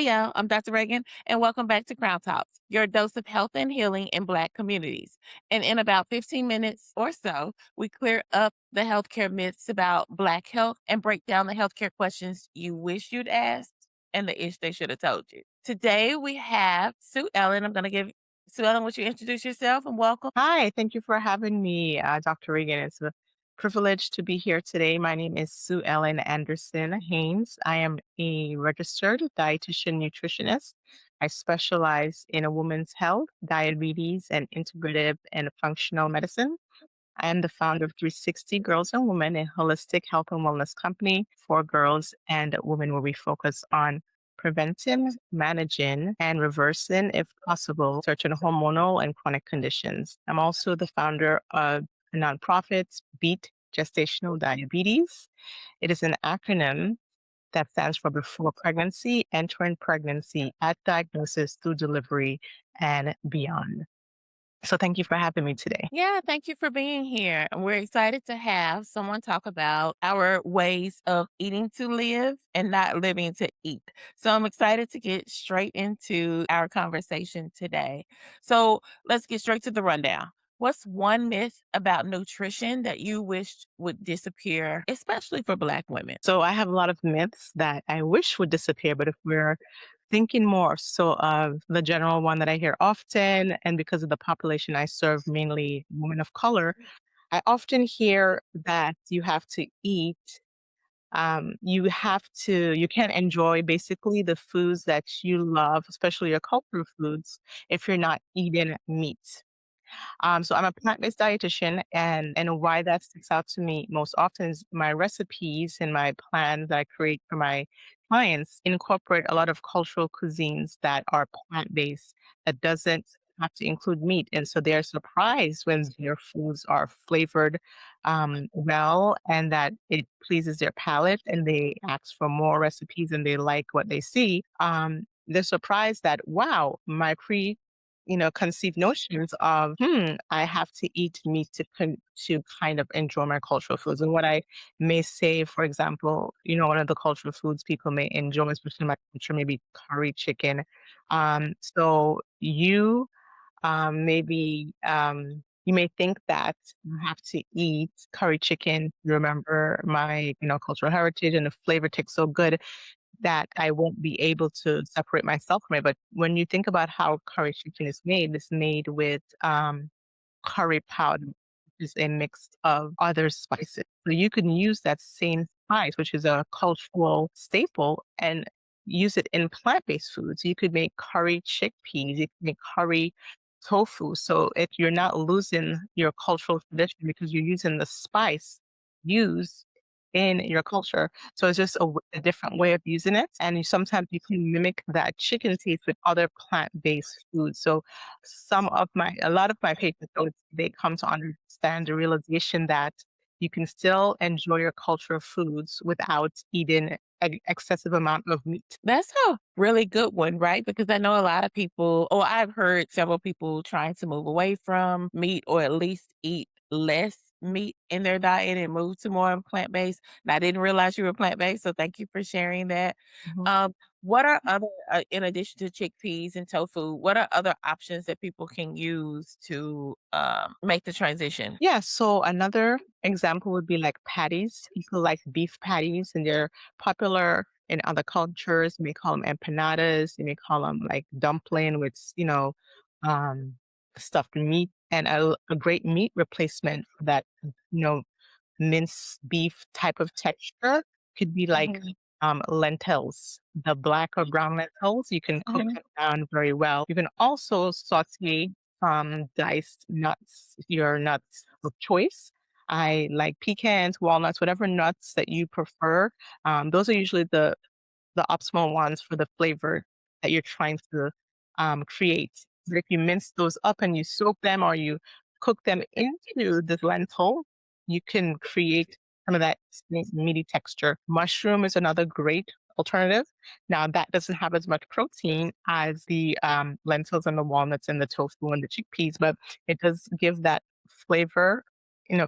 Hey, y'all, I'm Dr. Reagan, and welcome back to CRxOWN Talks, your dose of health and healing in Black communities. And in about 15 minutes or so, we clear up the healthcare myths about Black health and break down the healthcare questions you wish you'd asked and the ish they should have told you. Today, we have Sue Ellen. I'm going to give Sue Ellen, would you introduce yourself and welcome? Hi, thank you for having me, Dr. Regan. It's a privilege to be here today. My name is Sue-Ellen Anderson-Haynes. I am a registered dietitian nutritionist. I specialize in a woman's health, diabetes, and integrative and functional medicine. I am the founder of 360 Girls and Women, a holistic health and wellness company for girls and women where we focus on preventing, managing, and reversing, if possible, certain hormonal and chronic conditions. I'm also the founder of a nonprofit, Beat Gestational Diabetes. It is an acronym that stands for before pregnancy, entering pregnancy, at diagnosis, through delivery, and beyond. So thank you for having me today. Yeah, thank you for being here. And we're excited to have someone talk about our ways of eating to live and not living to eat. So I'm excited to get straight into our conversation today. So let's get straight to the rundown. What's one myth about nutrition that you wished would disappear, especially for Black women? So I have a lot of myths that I wish would disappear, but if we're thinking more so of the general one that I hear often, and because of the population I serve, mainly women of color, I often hear that you have to eat. You can't enjoy basically the foods that you love, especially your cultural foods, if you're not eating meat. So I'm a plant-based dietitian, and why that sticks out to me most often is my recipes and my plans that I create for my clients incorporate a lot of cultural cuisines that are plant-based that doesn't have to include meat, and so they're surprised when their foods are flavored well and that it pleases their palate, and they ask for more recipes and they like what they see. They're surprised that wow, my pre conceived notions of, I have to eat meat to kind of enjoy my cultural foods. And what I may say, for example, one of the cultural foods people may enjoy, especially in my culture, maybe curry chicken. So maybe you may think that you have to eat curry chicken. Remember my, cultural heritage and the flavor tastes so good that I won't be able to separate myself from it. But when you think about how curry chicken is made, it's made with curry powder, which is a mix of other spices. So you can use that same spice, which is a cultural staple, and use it in plant-based foods. You could make curry chickpeas, you can make curry tofu. So if you're not losing your cultural tradition because you're using the spice used in your culture. So it's just a different way of using it. And sometimes you can mimic that chicken taste with other plant-based foods. So a lot of my patients, they come to understand the realization that you can still enjoy your cultural foods without eating an excessive amount of meat. That's a really good one, right? Because I know a lot of people, or I've heard several people trying to move away from meat or at least eat less meat in their diet and move to more of plant-based. And I didn't realize you were plant-based, so thank you for sharing that. Mhm. Um, what are other, in addition to chickpeas and tofu, what are other options that people can use to make the transition? Yeah, so another example would be like patties. People like beef patties, and they're popular in other cultures. You may call them empanadas. You may call them like dumpling with, um, stuffed meat. And a great meat replacement for that, minced beef type of texture could be like Mhm, lentils, the black or brown lentils. You can cook mhm. them down very well. You can also saute diced nuts, your nuts of choice. I like pecans, walnuts, whatever nuts that you prefer. Those are usually the optimal ones for the flavor that you're trying to create. But if you mince those up and you soak them or you cook them into the lentil, you can create some of that meaty texture. Mushroom is another great alternative. Now, that doesn't have as much protein as the lentils and the walnuts and the tofu and the chickpeas, but it does give that flavor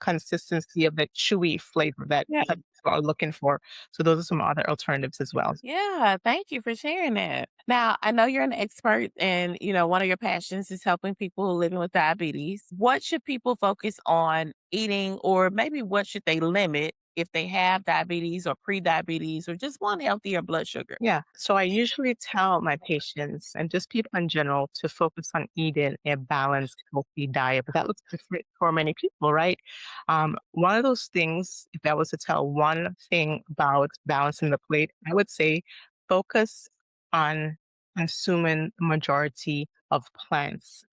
consistency of the chewy flavor that Yeah. some people are looking for. So those are some other alternatives as well. Yeah, thank you for sharing that. Now, I know you're an expert and, one of your passions is helping people living with diabetes. What should people focus on eating or maybe what should they limit if they have diabetes or pre-diabetes or just want healthier blood sugar? Yeah. So I usually tell my patients and just people in general to focus on eating a balanced, healthy diet. But that looks different for many people, right? One of those things, if I was to tell one thing about balancing the plate, I would say focus on consuming the majority of plants.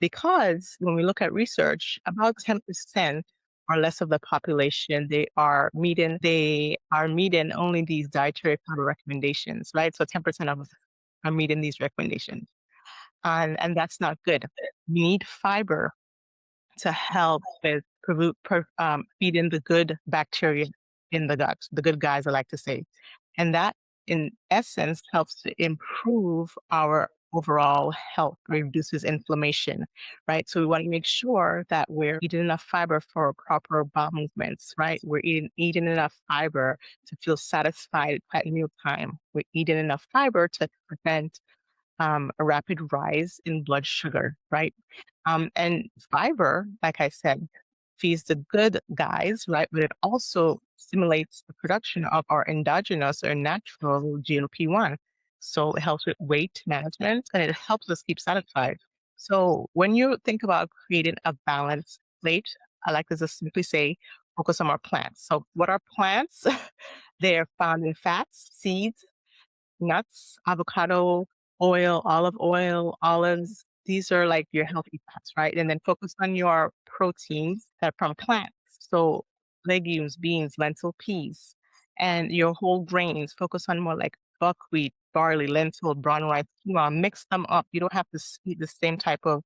Because when we look at research, about 10% or less of the population, they are meeting only these dietary fiber recommendations, right? So 10% of us are meeting these recommendations. And that's not good. We need fiber to help with feeding the good bacteria in the gut, the good guys, I like to say. And that, in essence, helps to improve our overall health, reduces inflammation, right? So we want to make sure that we're eating enough fiber for proper bowel movements, right? We're eating enough fiber to feel satisfied at mealtime. We're eating enough fiber to prevent a rapid rise in blood sugar, right? And fiber, like I said, feeds the good guys, right? But it also stimulates the production of our endogenous or natural GLP-1. So it helps with weight management and it helps us keep satisfied. So when you think about creating a balanced plate, I like to just simply say, focus on our plants. So what are plants? They're found in fats, seeds, nuts, avocado oil, olives. These are like your healthy fats, right? And then focus on your proteins that are from plants. So legumes, beans, lentil, peas, and your whole grains. Focus on more like buckwheat, barley, lentil, brown rice, quinoa. Mix them up. You don't have to eat the same type of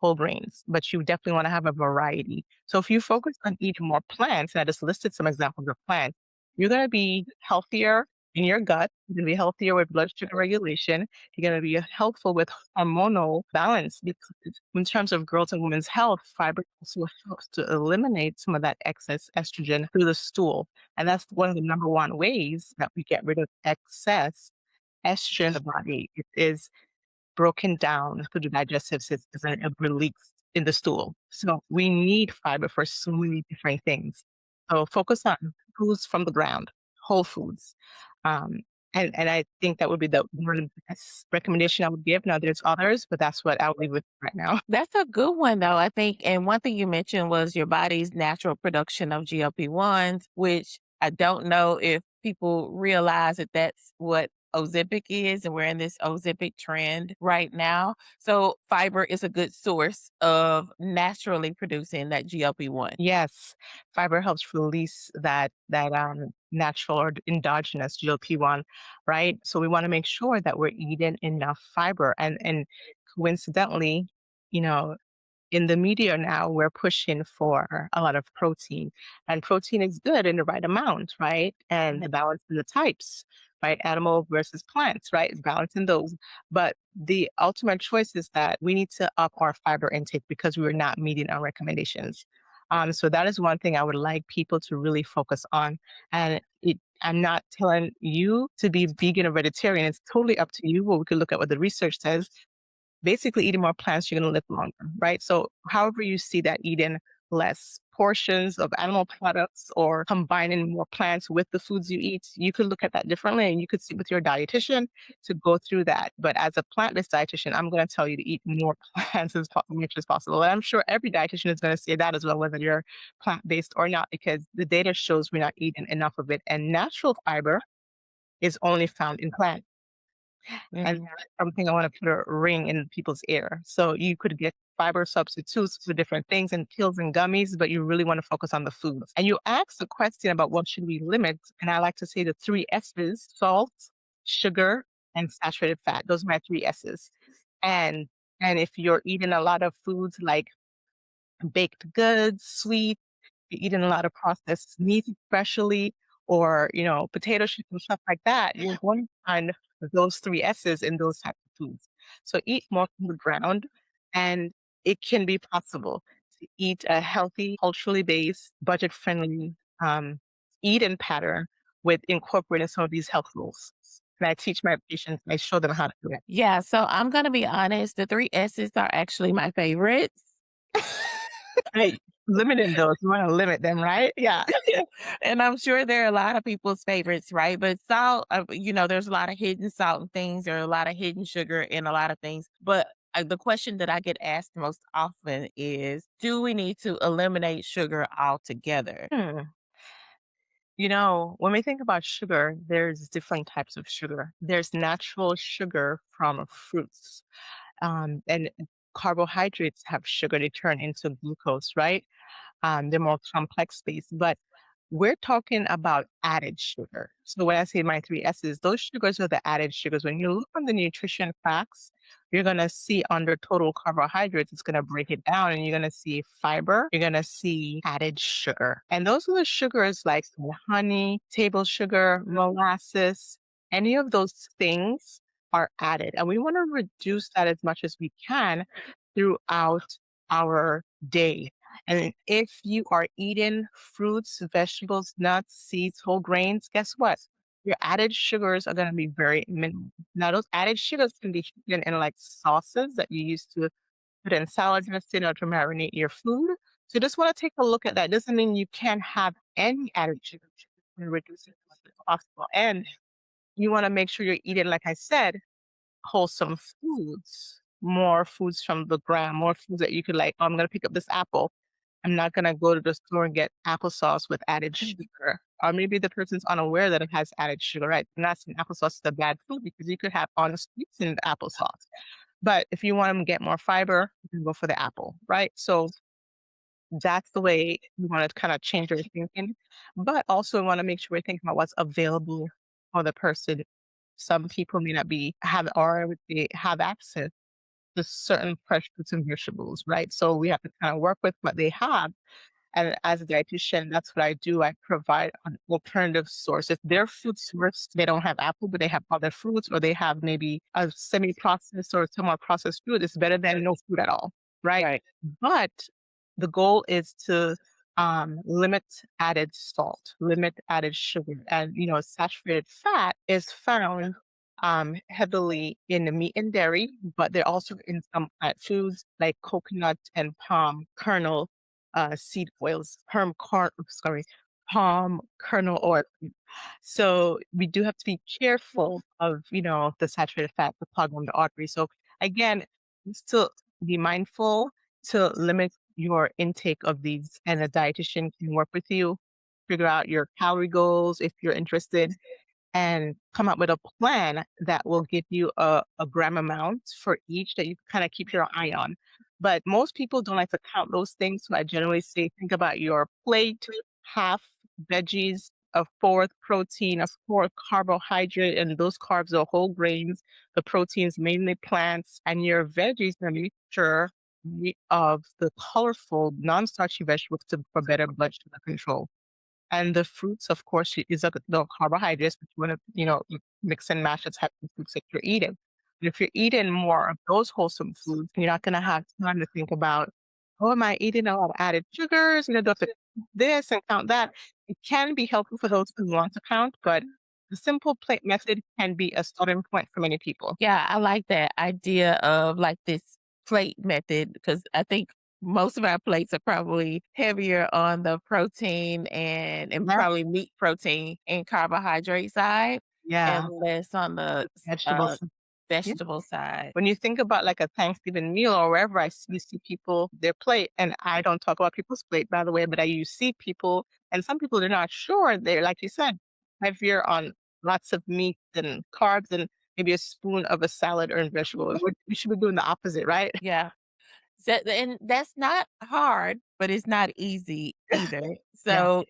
whole grains, but you definitely want to have a variety. So if you focus on eating more plants, and I just listed some examples of plants, you're going to be healthier in your gut. You're going to be healthier with blood sugar regulation. You're going to be helpful with hormonal balance because in terms of girls and women's health, fiber also helps to eliminate some of that excess estrogen through the stool. And that's one of the number one ways that we get rid of excess estrogen in the body. It is broken down through the digestive system and released in the stool. So we need fiber for so many different things. So focus on foods from the ground, whole foods. Um, and I think that would be the one of the best recommendation I would give. Now there's others, but that's what I'll leave with right now. That's a good one, though, I think. And one thing you mentioned was your body's natural production of GLP-1s, which I don't know if people realize that that's what Ozempic is. And we're in this Ozempic trend right now. So fiber is a good source of naturally producing that GLP-1. Yes, fiber helps release that natural or endogenous GLP-1, right? So we want to make sure that we're eating enough fiber. And coincidentally, you know, in the media now, we're pushing for a lot of protein, and protein is good in the right amount, right? And the balance in the types, right? Animal versus plants, right? Balancing those. But the ultimate choice is that we need to up our fiber intake because we are not meeting our recommendations. So that is one thing I would like people to really focus on. And I'm not telling you to be vegan or vegetarian. It's totally up to you. Well, we could look at what the research says. Basically, eating more plants, you're going to live longer, right? So, however you see that, eating less portions of animal products or combining more plants with the foods you eat, you could look at that differently and you could sit with your dietitian to go through that. But as a plant-based dietitian, I'm going to tell you to eat more plants as much as possible. And I'm sure every dietitian is going to say that as well, whether you're plant-based or not, because the data shows we're not eating enough of it. And natural fiber is only found in plants. And Mhm. that's something I want to put a ring in people's ear. So you could get fiber substitutes for different things and pills and gummies, but you really want to focus on the foods. And you asked the question about what should we limit. And I like to say the three S's: salt, sugar, and saturated fat. Those are my three S's. And and if you're eating a lot of foods like baked goods, sweet, you're eating a lot of processed meat especially, or, potato chips and stuff like that, you're going to find those 3 S's in those types of foods. So eat more from the ground, and it can be possible eat a healthy, culturally based, budget friendly eating pattern with incorporating some of these health rules. And I teach my patients, I show them how to do it. Yeah, so I'm gonna be honest, the 3 S's are actually my favorites. I limiting those, you want to limit them, right? Yeah. And I'm sure there are a lot of people's favorites, right? But salt, there's a lot of hidden salt and things. There are a lot of hidden sugar in a lot of things. But the question that I get asked most often is, do we need to eliminate sugar altogether? Hmm. When we think about sugar, there's different types of sugar. There's natural sugar from fruits. And carbohydrates have sugar, they turn into glucose, right? They're more complex based, but we're talking about added sugar. So when I say my three S's, those sugars are the added sugars. When you look on the nutrition facts, you're going to see under total carbohydrates, it's going to break it down and you're going to see fiber, you're going to see added sugar. And those are the sugars like honey, table sugar, molasses, any of those things are added. And we want to reduce that as much as we can throughout our day. And if you are eating fruits, vegetables, nuts, seeds, whole grains, guess what? Your added sugars are going to be very minimal. Now, those added sugars can be hidden in like sauces that you use to put in salad dressing or to marinate your food. So you just want to take a look at that. Doesn't mean you can't have any added sugar. You can reduce it as much as possible. And you want to make sure you're eating, like I said, wholesome foods, more foods from the ground, more foods that you could like, oh, I'm going to pick up this apple. I'm not gonna go to the store and get applesauce with added sugar. Or maybe the person's unaware that it has added sugar, right? And that's saying applesauce is a bad food because you could have honest sweets in the applesauce. But if you want them to get more fiber, you can go for the apple, right? So that's the way you want to kind of change your thinking. But also want to make sure we're thinking about what's available for the person. Some people may not be have or they have access to certain fresh fruits and vegetables, right? So we have to kind of work with what they have and as a dietitian, that's what I do. I provide an alternative source. If their food source, they don't have apple, but they have other fruits, or they have maybe a semi-processed or somewhat processed food, it's better than no food at all, right? Right. But the goal is to limit added salt, limit added sugar, and saturated fat is found heavily in the meat and dairy, but they're also in some plant foods like coconut and palm kernel seed oils, palm kernel oil. So we do have to be careful of, the saturated fat to clog on the artery. So again, just to be mindful to limit your intake of these, and a dietitian can work with you, figure out your calorie goals if you're interested, and come up with a plan that will give you a gram amount for each that you kind of keep your eye on. But most people don't like to count those things. So I generally say, think about your plate, half veggies, a fourth protein, a fourth carbohydrate, and those carbs are whole grains. The proteins mainly plants, and your veggies are a mixture of the colorful, non-starchy vegetables for better blood sugar control. And the fruits, of course, is the carbohydrates, but you want to, mix and match the type of foods that you're eating. And if you're eating more of those wholesome foods, you're not going to have time to think about, oh, am I eating a lot of added sugars? Do I have to count this and count that? It can be helpful for those who want to count, but the simple plate method can be a starting point for many people. Yeah, I like that idea of like this plate method because I think most of our plates are probably heavier on the protein and Yeah. probably meat protein and carbohydrate side and Yeah. less on the Vegetables. vegetable side. When you think about like a Thanksgiving meal or wherever you see people, their plate, and I don't talk about people's plate, by the way, but you see people, and some people they're not sure. They're, like you said, heavier on lots of meat and carbs and maybe a spoon of a salad or a vegetable. We should be doing the opposite, right? Yeah. So and that's not hard, but it's not easy either. Yeah. So,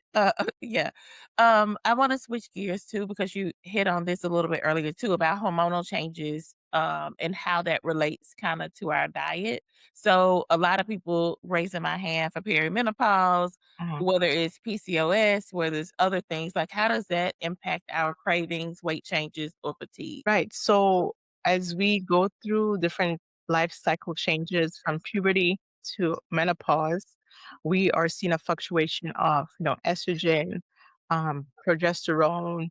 yeah. I wanna switch gears too because you hit on this a little bit earlier too about hormonal changes, and how that relates kinda to our diet. So, a lot of people raising my hand for perimenopause, Mhm. whether it's PCOS, whether it's other things, like, how does that impact our cravings, weight changes, or fatigue? Right. So as we go through different life cycle changes from puberty to menopause, we are seeing a fluctuation of, estrogen, progesterone.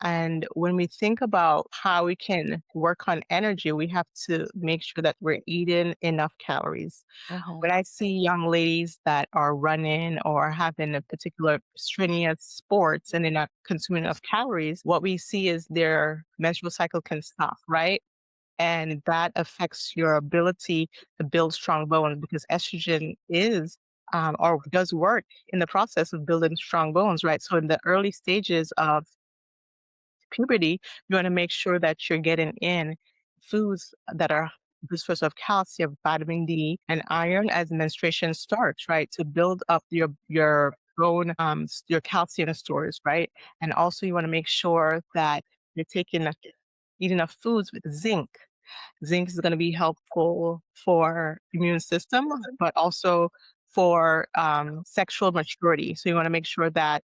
And when we think about how we can work on energy, we have to make sure that we're eating enough calories. Mhm. When I see young ladies that are running or having a particular strenuous sports and they're not consuming enough calories, what we see is their menstrual cycle can stop, right? And that affects your ability to build strong bones because estrogen is or does work in the process of building strong bones, right? So in the early stages of puberty, you want to make sure that you're getting in foods that are good source of calcium, vitamin D, and iron as menstruation starts, right? To build up your bone, your calcium stores, right? And also you want to make sure that you're eating enough foods with zinc. Zinc is going to be helpful for immune system, but also for sexual maturity. So you want to make sure that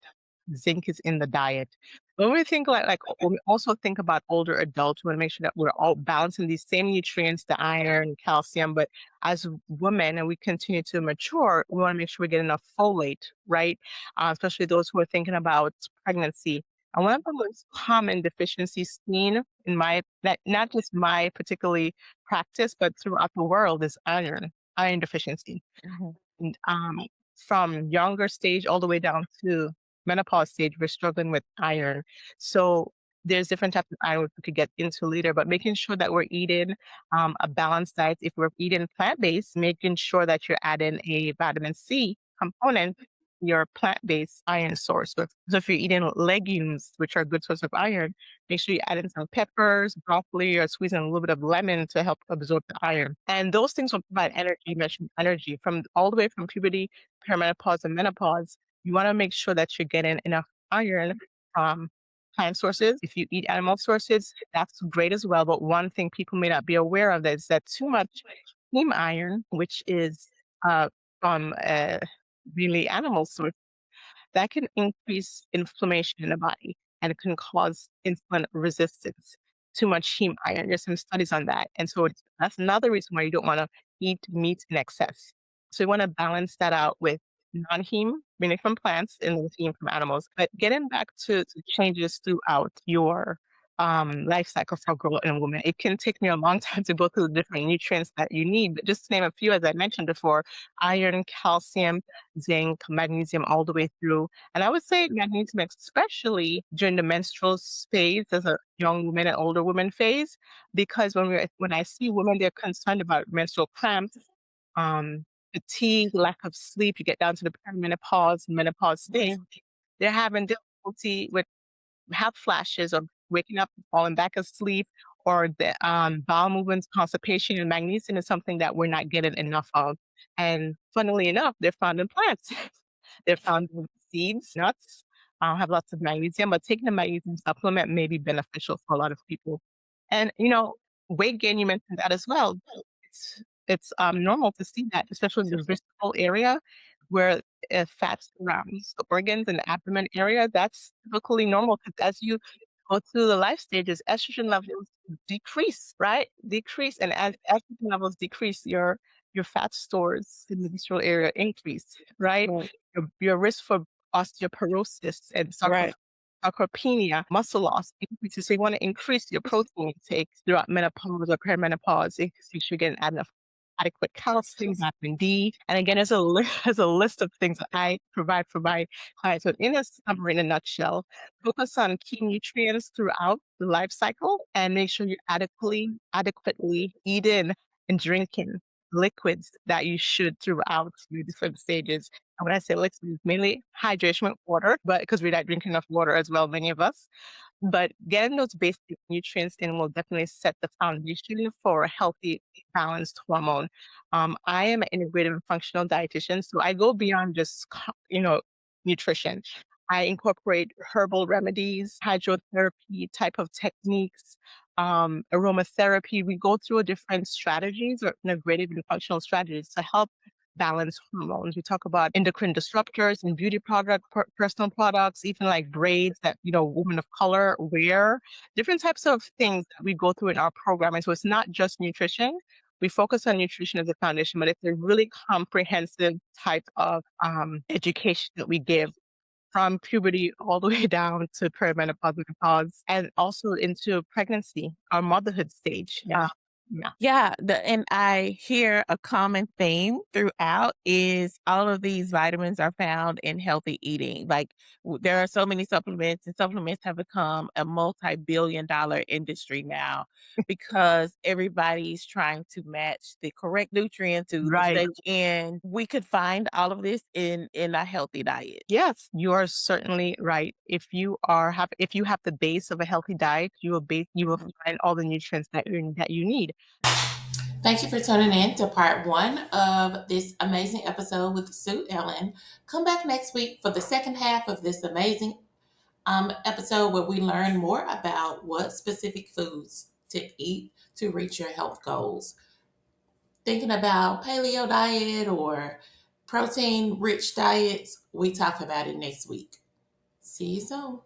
zinc is in the diet. When we think when we also think about older adults, we want to make sure that we're all balancing these same nutrients, the iron, calcium. But as women, and we continue to mature, we want to make sure we get enough folate, right? Especially those who are thinking about pregnancy. And one of the most common deficiencies seen in my that not just my particularly practice, but throughout the world is iron deficiency. Mhm. And, from younger stage all the way down to menopause stage, we're struggling with iron. So there's different types of iron we could get into later, but making sure that we're eating a balanced diet. If we're eating plant-based, making sure that you're adding a vitamin C component, your plant-based iron source. So if you're eating legumes, which are a good source of iron, make sure you add in some peppers, broccoli, or squeeze in a little bit of lemon to help absorb the iron. And those things will provide energy, you mentioned energy, from all the way from puberty, perimenopause, and menopause. You want to make sure that you're getting enough iron from plant sources. If you eat animal sources, that's great as well. But one thing people may not be aware of is that too much heme iron, which is uh, from really animal source, that can increase inflammation in the body and it can cause insulin resistance. Too much heme iron. There's some studies on that. And so that's another reason why you don't want to eat meat in excess. So you want to balance that out with non-heme, meaning from plants, and then heme from animals. But getting back to changes throughout your life cycle for a girl and a woman, it can take me a long time to go through the different nutrients that you need. But just to name a few, as I mentioned before, iron, calcium, zinc, magnesium, all the way through. And I would say magnesium, especially during the menstrual phase, as a young woman and older woman phase, because when I see women, they're concerned about menstrual cramps, fatigue, lack of sleep. You get down to the perimenopause, menopause stage, they're having difficulty with have flashes of waking up, falling back asleep, or the bowel movements, constipation, and magnesium is something that we're not getting enough of. And funnily enough, they're found in plants. They're found in seeds, nuts, have lots of magnesium, but taking a magnesium supplement may be beneficial for a lot of people. And, weight gain, you mentioned that as well. It's normal to see that, especially in the visceral area where fat surrounds the organs and the abdomen area. That's typically normal because as you go through the life stages, estrogen levels decrease, right? Decrease, and as estrogen levels decrease, your fat stores in the visceral area increase, right? Right. Your risk for osteoporosis and Right. sarcopenia, muscle loss increases. So you want to increase your protein intake throughout menopause or perimenopause. Make sure you're getting enough adequate calcium, vitamin D. And again, there's a list of things that I provide for my clients. So in a summary, in a nutshell, focus on key nutrients throughout the life cycle and make sure you're adequately eating and drinking liquids that you should throughout the different stages. And when I say liquids, it's mainly hydration with water, but because we're not drinking enough water as well, many of us. But getting those basic nutrients in will definitely set the foundation for a healthy, balanced hormone. I am an integrative and functional dietitian, so I go beyond just, nutrition. I incorporate herbal remedies, hydrotherapy type of techniques, aromatherapy. We go through different strategies or integrative and functional strategies to help balance hormones. We talk about endocrine disruptors and beauty personal products, even like braids that, women of color wear, different types of things that we go through in our programming. So it's not just nutrition, we focus on nutrition as a foundation, but it's a really comprehensive type of education that we give from puberty all the way down to perimenopause, menopause, and also into pregnancy or motherhood stage. Yeah. Yeah, Yeah, and I hear a common theme throughout is all of these vitamins are found in healthy eating. Like there are so many supplements, and supplements have become a multi-billion-dollar industry now because everybody's trying to match the correct nutrient to the right. stage. And we could find all of this in a healthy diet. Yes, you are certainly right. If you have the base of a healthy diet, you will Mhm. find all the nutrients that you need. Thank you for tuning in to part one of this amazing episode with Sue Ellen. Come back next week for the second half of this amazing episode where we learn more about what specific foods to eat to reach your health goals. Thinking about paleo diet or protein rich diets, we talk about it next week. See you soon.